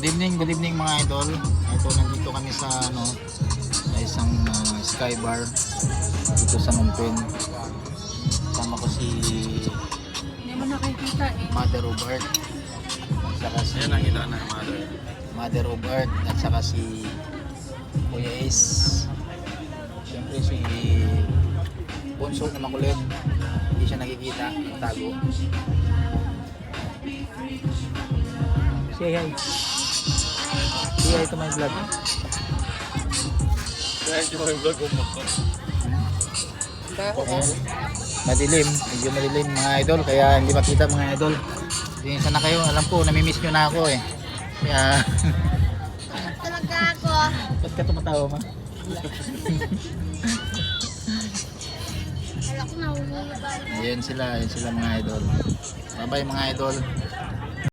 Good evening mga idol. Ito nandito kami sa sa isang sky bar dito sa Nungpin. Sama ko si Hindi mo nakikita eh. Mother of Earth. At saka si Yan nakita na, Mother of Earth at saka si Kuya Ace. Siyempre si Bunso na makulit. Hindi siya nakikita, tago. Say hi. Say hi to my vlog. Kaya yung mga vlog ko mo. Ayan. Madilim, medyo madilim mga idol, kaya hindi makita mga idol. Hindi sana kayo, alam ko, namimiss nyo na ako eh. Kaya, Talaga ako. ba't ka tumatawa ma? Wala ko nahuhuli ba? Ayan sila mga idol. Bye bye mga idol.